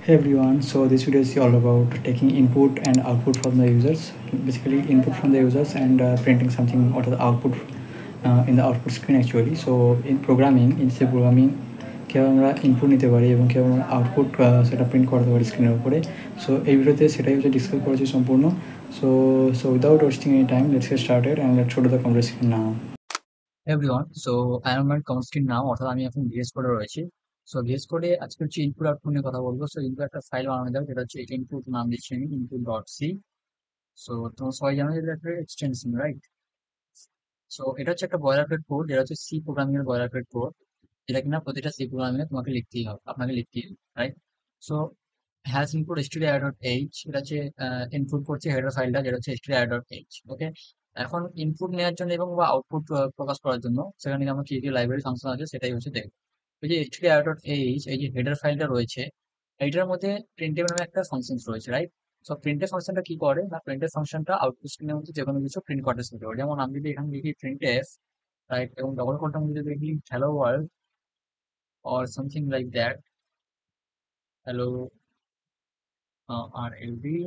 Hey everyone, so this video is all about taking input and output from the users. Basically, input from the users and printing something out of the output in the output screen actually. So in C programming কীভাবে আমরা input নিতে পারি এবং কীভাবে আমরা output সেটা print করতে পারি স্ক্রিনের উপরে। সো এই ভিডিওতে সেটাই হচ্ছে ডিসকাস করেছি সম্পূর্ণ। So so without wasting any time let's get started and let's show to the complete screen now. Everyone, so I am not constant now, অর্থাৎ আমি এখন ভিএস কোডে রয়েছি। সো ভিএস কোডে আজকে হচ্ছে ইনপুট আউটপুট নিয়ে কথা বলবো। সো ইনপুট একটা ফাইল বানানো যাবে, যেটা হচ্ছে ইনপুট নাম দিচ্ছি আমি ইনপুট ডট সি। সো তোমরা সবাই জানো যে এটা একটা এক্সটেনশন, রাইট? সো এটা হচ্ছে একটা বয়লারপ্লেট কোড, যেটা হচ্ছে সি প্রোগ্রামিং এর বয়লারপ্লেট কোড, যেটা কিনা প্রতিটা সি প্রোগ্রামিং এ তোমাকে লিখতেই হবে, আপনাকে লিখতেই হবে, right? So has input stdio dot H, এটা হচ্ছে ইনপুট করছে হেডার ফাইলটা, যেটা হচ্ছে stdio ডট এইচ। ওকে, এখন ইনপুট নেওয়ার জন্য এবং বা আউটপুট প্রকাশ করার জন্য সেখানে আমরা কি কি লাইব্রেরি ফাংশন আছে সেটাই হচ্ছে দেখবো। এই যে stdio ডট এইচ, এই যে হেডার ফাইলটা রয়েছে, এইটার মধ্যে প্রিন্টএফ নামে একটা ফাংশন রয়েছে, রাইট? সো প্রিন্টএফ ফাংশনটা কি করে না, প্রিন্টএফ ফাংশনটা আউটপুট স্ক্রিনের মধ্যে যে কোনো কিছু প্রিন্ট করতে শুরু করে। যেমন আমি যদি এখানে লিখি প্রিন্টএফ, রাইট, এবং ডবল কোটের মধ্যে যদি লিখি hello world or something like that, hello আর এলডি,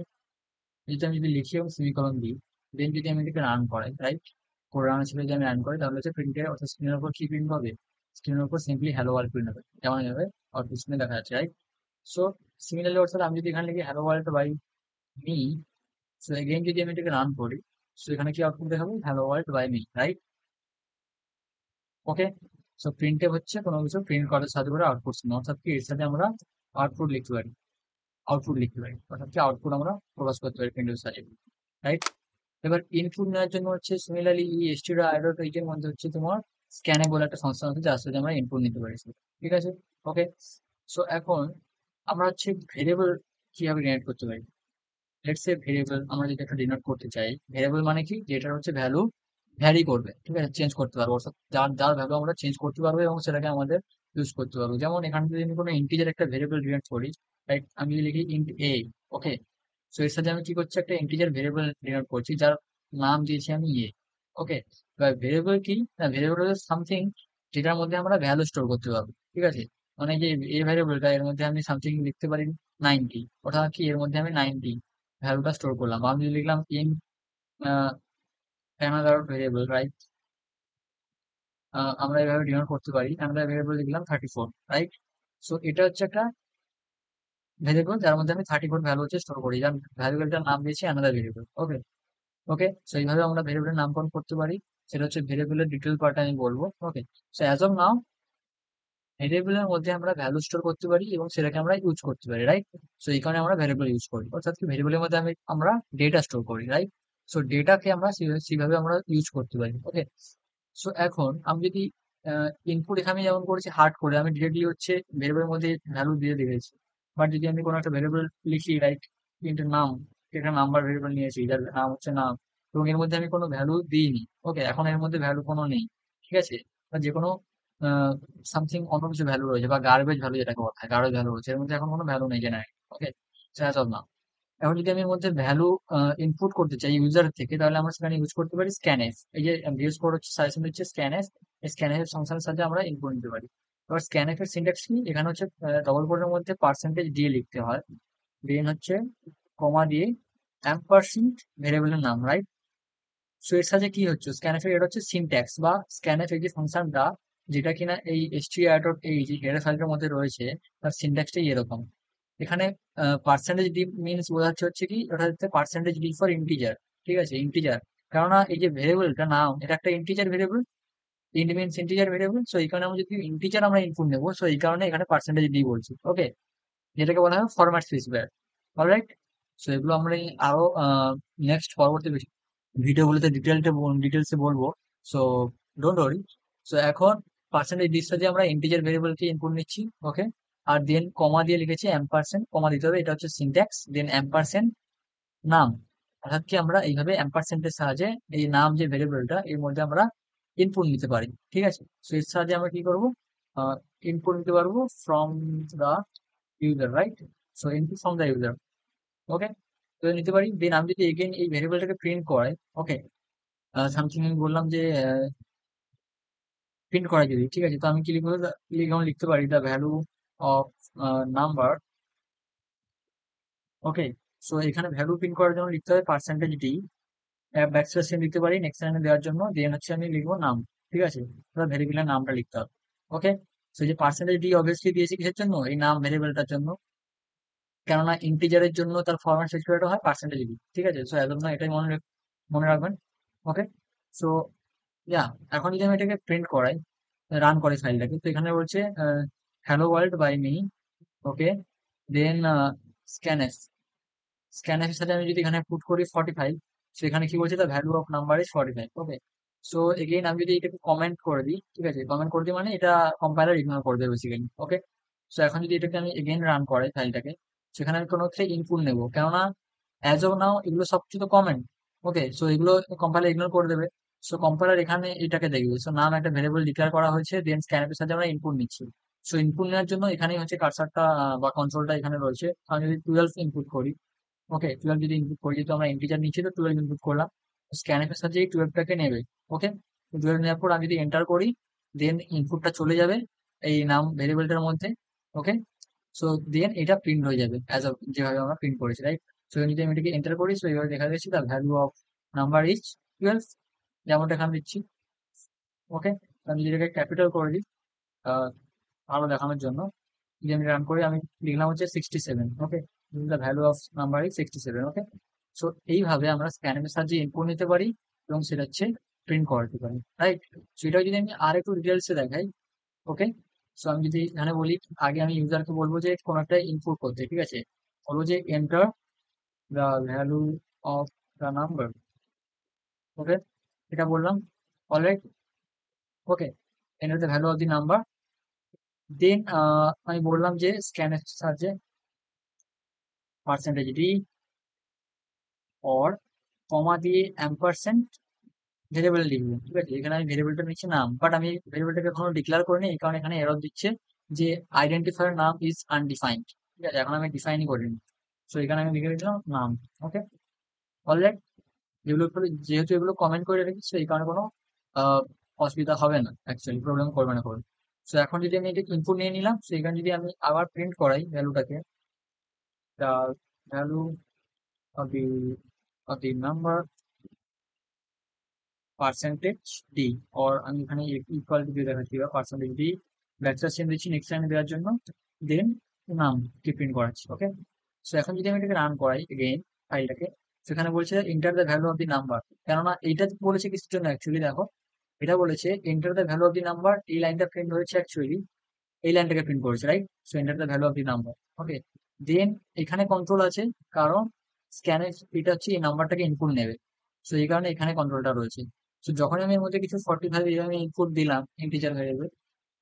যদি আমি যদি লিখি এবং সেমিকোলন দিই, দেন যদি আমি এটাকে রান করাই, রাইট, কোড রান হিসেবে যদি আমি রান করি, তাহলে হচ্ছে প্রিন্টে অর্থাৎ স্ক্রিনের উপর কি প্রিন্ট হবে, স্ক্রিনের উপর সিম্পলি হ্যালো ওয়ার্ল্ড প্রিন্ট হবে, যেমন এভাবে আউটপুট স্ক্রিনে দেখা যাচ্ছে, রাইট? সো সিমিলারলি অর্থাৎ আমি যদি এখানে লিখি hello world by me, so again যদি আমি এটাকে রান করি, সো এখানে কি আউটপুট দেখাবো, hello world by me, right? Okay, so প্রিন্টে হচ্ছে কোনো কিছু প্রিন্ট করার সাথে করে আউটপুট স্ক্রিন, অর্থাৎ কি এর সাথে আমরা আউটপুট লিখতে পারি, অর্থাৎ কি আউটপুট আমরা প্রকাশ করতে পারি প্রিন্টের সাথে, রাইট? এবার ইনপুট নেওয়ার জন্য হচ্ছে সিমিলারলি এই stdio ডট এইচ এর মধ্যে হচ্ছে তোমার স্ক্যানেবল একটা ফাংশন আছে, যার সাথে আমরা ইনপুট নিতে পারি, ঠিক আছে? ওকে, সো এখন আমরা হচ্ছে ভেরিয়েবল কিভাবে জেনারেট করতে পারি। লেটস সে ভেরিয়েবল আমরা যদি একটা ডিনোট করতে চাই, ভেরিয়েবল মানে কি, যেটার হচ্ছে ভ্যালু ভ্যারি করবে, ঠিক আছে, চেঞ্জ করতে পারবো, অর্থাৎ যার যার ভ্যালু আমরা চেঞ্জ করতে পারবো এবং সেটাকে আমাদের ইউজ করতে পারবো। যেমন এখানে যদি আমি কোনো ইন্টিজার একটা ভেরিয়েবল ডিনোট করি, রাইট, আমি যদি লিখি ইন্ট এ, ওকে, সো এর সাথে আমি কি করছি, একটা ইন্টিজার ভেরিয়েবল ডিনোট করছি, যার নাম দিয়েছি আমি এ। ওকে, এবার ভেরিয়েবল কি না, ভেরিয়েবল হচ্ছে সামথিং যেটার মধ্যে আমরা ভ্যালু স্টোর করতে পারবো, ঠিক আছে? মানে যে এই ভেরিয়েবলটা, এর মধ্যে আমি সামথিং লিখতে পারি 90, অর্থাৎ কি এর মধ্যে আমি 90 ভ্যালুটা স্টোর করলাম। বা আমি যদি লিখলাম ইন অ্যানাদার ভেরিয়েবল, রাইট, আমরা এভাবে ডিনোট করতে পারি, অ্যানাদার ভেরিয়েবল লিখলাম 34, রাইট? সো এটা হচ্ছে একটা ভেরিয়েবল যার মধ্যে আমি 34 ভ্যালু হচ্ছে স্টোর করি, যার ভ্যারিয়েবলটার নাম দিয়েছি অ্যানাদার ভেরিয়েবল। ওকে, ওকে, সো এইভাবে আমরা ভেরিয়েবলের নামকরণ করতে পারি, সেটা হচ্ছে ভেরিয়েবলের ডিটেল পার্ট আমি বলবো। ওকে, সো অ্যাজ অফ নাও ভেরিয়েবলের মধ্যে আমরা ভ্যালু স্টোর করতে পারি এবং সেটাকে আমরা ইউজ করতে পারি, রাইট? সো এই কারণে আমরা ভেরিয়েবল ইউজ করি, অর্থাৎ কি ভেরিয়েবলের মধ্যে আমরা ডেটা স্টোর করি, রাইট? সো ডেটাকে আমরা সেভাবে আমরা ইউজ করতে পারি। ওকে, সো এখন আমি যদি ইনপুট এখানে যেমন করেছি হার্ড করে, আমি ডিরেক্টলি হচ্ছে ভেরিয়েবলের মধ্যে ভ্যালু দিয়ে দিয়েছি। বাট যদি আমি কোনো একটা ভেরিয়েবল লিখি, রাইট, কিন্তু নাম, একটা নাম্বার ভেরিয়েবল নিয়েছি যার নাম হচ্ছে নাম, এবং এর মধ্যে আমি কোনো ভ্যালু দিইনি। ওকে, এখন এর মধ্যে ভ্যালু কোনো নেই, ঠিক আছে? বা যে কোনো সামথিং অন্য কিছু ভ্যালু রয়েছে, বা গার্বেজ ভ্যালু যেটাকে বলা হয়, গার্বেজ ভ্যালু রয়েছে, এর মধ্যে এখন কোনো ভ্যালু নেই জেনারেট। ওকে, সেটা সব না। এখন যদি আমি এর মধ্যে ভ্যালু ইনপুট করতে চাই ইউজার থেকে, তাহলে আমরা সেখানে ইউজ করতে পারি স্ক্যানএফ। এই যে ভিউজ কোড হচ্ছে সাজেশন দিচ্ছে স্ক্যানএফ, এই স্ক্যানএফ ফাংশনের সাথে আমরা ইনপুট নিতে পারি। এবার স্ক্যানএফ এর সিনট্যাক্স কি, এখানে হচ্ছে ডবল কোডের মধ্যে পার্সেন্টেজ দিয়ে লিখতে হয়, দেন হচ্ছে কমা দিয়ে অ্যাম্পারসেন্ট ভেরিয়েবলের নাম, রাইট? সো এর সাথে কি হচ্ছে, স্ক্যানএফ এর এটা হচ্ছে সিনট্যাক্স বা স্ক্যানএফ এই যে ফাংশনটা, যেটা কিনা এই str এই যে হেডার ফাইলটার মধ্যে রয়েছে, তার সিনট্যাক্সটাই এরকম। এখানে পার্সেন্টেজ ডি মিনস বোঝাচ্ছে হচ্ছে কি, ওটা হচ্ছে পার্সেন্টেজ ডি ফর ইন্টিজার, ঠিক আছে, ইন্টিজার। কেননা এই যে ভেরিয়েবলটা নাম, এটা একটা integer variable, int means integer variable. So এই কারণে আমরা যদি ইন্টিজার আমরা ইনপুট নেবো, সো এই কারণে এখানে পার্সেন্টেজ ডি বলছি। ওকে, যেটাকে বলা হয় ফরম্যাট স্পেসিফায়ার, অলরাইট? সো এগুলো আমরা আরো নেক্সট পরবর্তী ভিডিওগুলোতে ডিটেলসে বলবো। So don't worry. সো এখন পার্সেন্টেজ ডির সাথে আমরা ইন্টিজার ভেরিয়েবলকে ইনপুট নিচ্ছি। ওকে, আর দেন কমা দিয়ে লিখেছি অ্যাম্পারসেন্ট, কমা দিতে হবে, এটা হচ্ছে সিনট্যাক্স, দেন অ্যাম্পারসেন্ট নাম, অর্থাৎ কি আমরা এইভাবে অ্যাম্পারসেন্টের সাহায্যে এই নাম যে ভেরিয়েবলটা এর মধ্যে আমরা ইনপুট নিতে পারি, ঠিক আছে? সো এর সাহায্যে আমরা কি করবো, ইনপুট নিতে পারবো from the user, right? So input from the user. Okay, তো নিতে পারি, দেন আমি যদি এগেন এই ভেরিয়েবলটাকে প্রিন্ট করাই, ওকে, সামথিং আমি বললাম যে প্রিন্ট করা যদি, ঠিক আছে, তো আমি কি লিখবো, যেমন লিখতে পারি the value of number okay, so এখানে ভ্যালু প্রিন্ট করার জন্য লিখতে হবে পার্সেন্টেজ ডি, ব্যাকস্ল্যাশ চিহ্ন লিখতে পারি নেক্সট লাইনে দেওয়ার জন্য, দেন হচ্ছে আমি লিখবো নাম। ঠিক আছে, এবার ভেরিয়েবলের নামটা লিখতে হবে। ওকে, সো যে পার্সেন্টেজ ডি অবভিয়াসলি দিয়েছি কিসের জন্য, এই নাম ভেরিয়েবলটার জন্য, কেননা ইন্টিজারের জন্য তার ফরম্যাট স্পেসিফাইড হয় পার্সেন্টেজ ডি। ঠিক আছে, সো এজন্য এটাই মনে রাখবেন। ওকে, সো ইয়া, এখন যদি আমি এটাকে প্রিন্ট করাই, রান করে ফাইলটাকে, তো এখানে বলছে hello world by me. Okay, then scanf, scanf এর সাথে আমি যদি এখানে পুট করি 45, সেখানে কি বলছে, the value of number is 45। Okay, so again আমি যদি এটাকে কমেন্ট করে দিই, ঠিক আছে, কমেন্ট করে দিই মানে এটা কম্পাইলার ইগনোর করে দেবে বেসিক্যালি। ওকে, সো এখন যদি এটাকে আমি এগেইন রান করাই ফাইলটাকে, সেখানে আমি কোনো একটা ইনপুট নেবো, কেননা অ্যাজ অফ নাও এগুলো সবকিছু তো কমেন্ট। ওকে, সো এগুলো কম্পাইলার ইগনোর করে দেবে। সো কম্পাইলার এখানে এটাকে দেখবে, সো নাম একটা ভেরিয়েবল ডিক্লেয়ার করা হয়েছে, দেন স্ক্যানএফ এর সাথে আমরা ইনপুট নিচ্ছি। সো ইনপুট নেওয়ার জন্য এখানেই হচ্ছে কার্সারটা বা কন্ট্রোলটা এখানে রয়েছে। আমি যদি 12 ইনপুট করি, ওকে, 12 যদি ইনপুট করি, যেহেতু আমরা ইন্টিজার নিচ্ছি তো 12 ইনপুট করলাম, স্ক্যানএফ এর সাথে এই 12টাকে নেবে। ওকে, 12 নেওয়ার পর আমি যদি এন্টার করি, দেন ইনপুটটা চলে যাবে এই নাম ভেরিয়েবলটার মধ্যে। ওকে, সো দেন এটা প্রিন্ট হয়ে যাবে অ্যাজ অফ যেভাবে আমরা প্রিন্ট করেছি, রাইট। সো যদি আমি এটাকে এন্টার করি, সো এইভাবে দেখা যাচ্ছে the value of number is 12, যেমনটা এখানে দিচ্ছি। ওকে, আমি যদি এটাকে ক্যাপিটাল করে দিই আহ, আরো দেখানোর জন্য, যদি আমি রান করি, আমি লিখলাম হচ্ছে 67। Okay, the value of number is 67। Okay, so এইভাবে আমরা স্ক্যানএফ এর সাহায্যে ইনপুট নিতে পারি এবং সেটা হচ্ছে প্রিন্ট করাতে পারি, রাইট। সো এটা যদি আমি আর একটু ডিটেলসে দেখাই। ওকে, সো আমি যদি এখানে বলি, আগে আমি ইউজারকে বলবো যে কোনো একটা ইনপুট করতে, ঠিক আছে, বলবো যে enter the value of the number. Okay, এটা বললাম, alright. Okay, enter the value of the number, then আমি বললাম যে স্ক্যানএফ এর সাহায্যে পার্সেন্টেজ ডি অর কমা দিয়ে অ্যাম্পারসেন্ট ভেরিয়েবল লিখবো। ঠিক আছে, এখানে আমি ভেরিয়েবলটা নিচ্ছি নাম, বাট আমি ভেরিয়েবলটাকে এখনো ডিক্লেয়ার করিনি, এই কারণে এখানে এরর দিচ্ছে যে আইডেন্টিফায়ার নাম ইজ আনডিফাইন্ড। ঠিক আছে, এখন আমি ডিফাইনই করিনি, সো এখানে আমি লিখে দিলাম নাম। ওকে, অলরাইট, যেহেতু এগুলো কমেন্ট করে রেখেছি, এই কারণে কোনো আহ, অসুবিধা হবে না, অ্যাকচুয়ালি প্রবলেম করবে না করে। সো এখন যদি আমি এটা ইনপুট নিয়ে নিলাম, সো এখানে যদি আমি আবার প্রিন্ট করাই ভ্যালুটাকে, the value of the number percentage d, or আমি এখানে ইকুয়াল টু দিয়ে দেখাচ্ছি, বা পার্সেন্টেজ ডি ব্যাকস্ল্যাশ চিহ্ন দিচ্ছি নেক্সট লাইনে দেওয়ার জন্য, দেন নাম কে প্রিন্ট করাচ্ছি। ওকে, সো এখন যদি আমি এটাকে রান করাই এগেইন ফাইলটাকে, সেখানে বলছে enter the value of the number, কেননা এইটা বলেছে কিছুর জন্য, অ্যাকচুয়ালি দেখো, এটা বলেছে enter the value of the number, এই লাইনটা প্রিন্ট হয়েছে অ্যাকচুয়ালি, এই লাইনটাকে প্রিন্ট করেছে, right. So enter the value of the number. Okay, then এখানে কন্ট্রোল আছে, কারণ স্ক্যানে এটা হচ্ছে এই নাম্বারটাকে ইনপুট নেবে, সো এই কারণে এখানে কন্ট্রোলটা রয়েছে। সো যখন আমি এর মধ্যে কিছু 45 আমি ইনপুট দিলাম ইন্টিজার ভ্যারিয়েবল,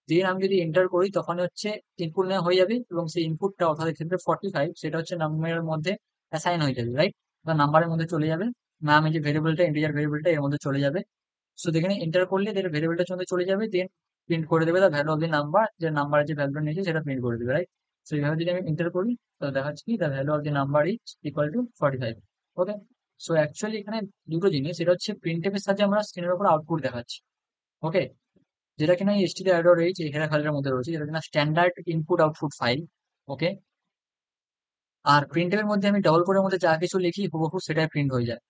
দেন আমি যদি এন্টার করি, তখন হচ্ছে ইনপুট নেওয়া হয়ে যাবে, এবং সেই ইনপুটটা অর্থাৎ এক্ষেত্রে 45 সেটা হচ্ছে নাম্বারের মধ্যে অ্যাসাইন হয়ে যাবে, রাইট, বা নাম্বারের মধ্যে চলে যাবে, নাম এই যে ভেরিয়েবলটা ইন্টিজার ভেরিয়েবলটা এর মধ্যে চলে যাবে। সো এখানে এন্টার করলে এর ভেরিয়েবলটার মধ্যে চলে যাবে, দেন প্রিন্ট করে দেবে the value of the number, যে নাম্বারের যে ভ্যালুটা নিয়েছে সেটা প্রিন্ট করে দেবে, রাইট। সো এইভাবে যদি আমি এন্টার করি, তো দেখাচ্ছে কি the value of the number is equal to 45। Okay, so actually এখানে দুটো জিনিস, এটা হচ্ছে প্রিন্ট এর সাহায্যে আমরা স্ক্রিনের উপর আউটপুট দেখাচ্ছি। ওকে, যেটা কিনা std.h এই হেডার ফাইলের মধ্যে রয়েছে, যেটা কিনা স্ট্যান্ডার্ড ইনপুট আউটপুট ফাইল। ওকে, আর প্রিন্টের মধ্যে আমি ডবল কোডের মধ্যে যা কিছু লিখি হুবহু সেটাই প্রিন্ট হয়ে যায়,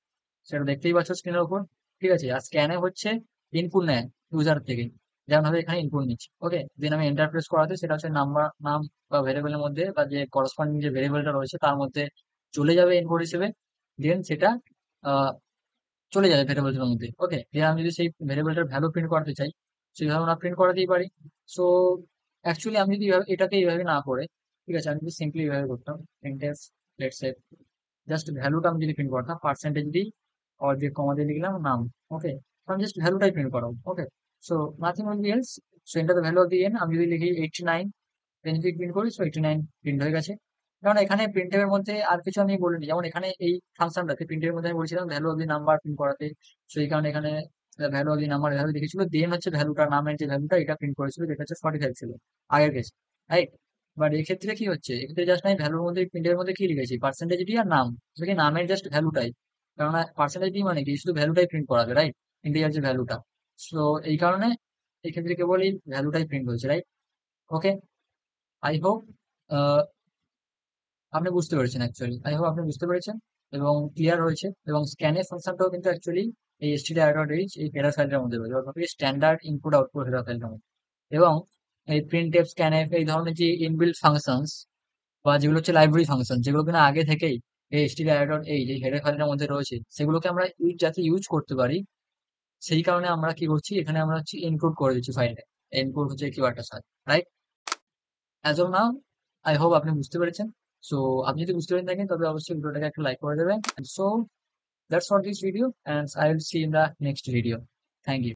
সেটা দেখতেই পাচ্ছ স্ক্রিনের উপর। ঠিক আছে, আর স্ক্যানে হচ্ছে ইনপুট নেয় ইউজার থেকে, যেমন ভাবে এখানে ইনপুট নিচ্ছি। ওকে, দেন আমি এন্টার প্রেস করাতে সেটা হচ্ছে নাম্বার, নাম বা ভেরিয়েবলের মধ্যে, বা যে করসপন্ডিং যে ভেরিয়েবলটা রয়েছে তার মধ্যে চলে যাবে ইনপুট হিসেবে, দেন সেটা আহ, চলে যাবে ভেরিয়েবলটার মধ্যে। ওকে, দেন আমি যদি সেই ভেরিয়েবলটার ভ্যালু প্রিন্ট করাতে চাই, সেইভাবে আমরা প্রিন্ট করাতেই পারি। সো অ্যাকচুয়ালি আমি যদি এটাকে এইভাবে না করে, ঠিক আছে, আমি যদি সিম্পলি এইভাবে করতাম, প্রিন্টএফ লেটস সে জাস্ট ভ্যালুটা আমি যদি প্রিন্ট করতাম পার্সেন্টেজ দিই, আর যে কমা দিয়ে লিখলাম নাম। ওকে, আমি জাস্ট ভ্যালুটাই প্রিন্ট করাবো। Okay, so nothing will be else. So enter the value of the n, আমি যদি লিখি 89, বেনিফিট প্রিন্ট করি, সো 89 প্রিন্ট হয়ে গেছে। কারণ এখানে প্রিন্টের মধ্যে আর কিছু আমি বলিনি, যেমন এখানে এই ফাংশনটাতে প্রিন্টের মধ্যে আমি বলেছিলাম value of the number print করাতে, সো এই কারণে এখানে ভ্যালু অফ দি নাম্বার এভাবে দেখেছিল, দেন হচ্ছে ভ্যালুটা, নামের যে ভ্যালুটা এটা প্রিন্ট করেছিল, যেটা হচ্ছে 45 ছিল আগের কেস, রাইট। বাট এক্ষেত্রে কি হচ্ছে, এক্ষেত্রে জাস্ট আমি ভ্যালুর মধ্যে প্রিন্টের মধ্যে কি লিখেছি, পার্সেন্টেজ ডি আর নাম, সেটা কি নামের জাস্ট ভ্যালুটাই, কেননা পার্সেন্টেজ ডি মানে কি শুধু ভ্যালুটাই প্রিন্ট করাবে, রাইট, ইন্টিজার যে ভ্যালুটা। সো এই কারণে এই ক্ষেত্রে কেবলই ভ্যালুটাই প্রিন্ট হয়েছে, রাইট। ওকে, আই হোপ আপনি বুঝতে পেরেছেন অ্যাকচুয়ালি, আই হোপ আপনি বুঝতে পেরেছেন এবং ক্লিয়ার হয়েছে। এবং স্ক্যানের ফাংশনটাও কিন্তু অ্যাকচুয়ালি এই stdio.h এই হেডার ফাইলটার মধ্যে রয়েছে, অর্থাৎ স্ট্যান্ডার্ড ইনপুট আউটপুট হেডার ফাইলটার মধ্যে। এবং এই printf scanf এই ধরনের যে ইনবিল্ট ফাংশনস বা যেগুলো হচ্ছে লাইব্রেরি ফাংশন, যেগুলো কিনা আগে থেকেই এই stdio.h এই হেডার ফাইলটার মধ্যে রয়েছে, সেগুলোকে আমরা যাতে ইউজ করতে পারি, সেই কারণে আমরা কি করছি, এখানে আমরা হচ্ছে ইনক্লুড করে দিচ্ছি ফাইলে। ইনক্লুড হচ্ছে কিওয়ার্ডটার সাথে, right? As of now I hope আপনি বুঝতে পেরেছেন। সো আপনি যদি বুঝতে পেরে থাকেন তবে অবশ্যই ভিডিওটাকে একটা লাইক করে দেবেন। So that's for this video, and I will see you in the next video. Thank you.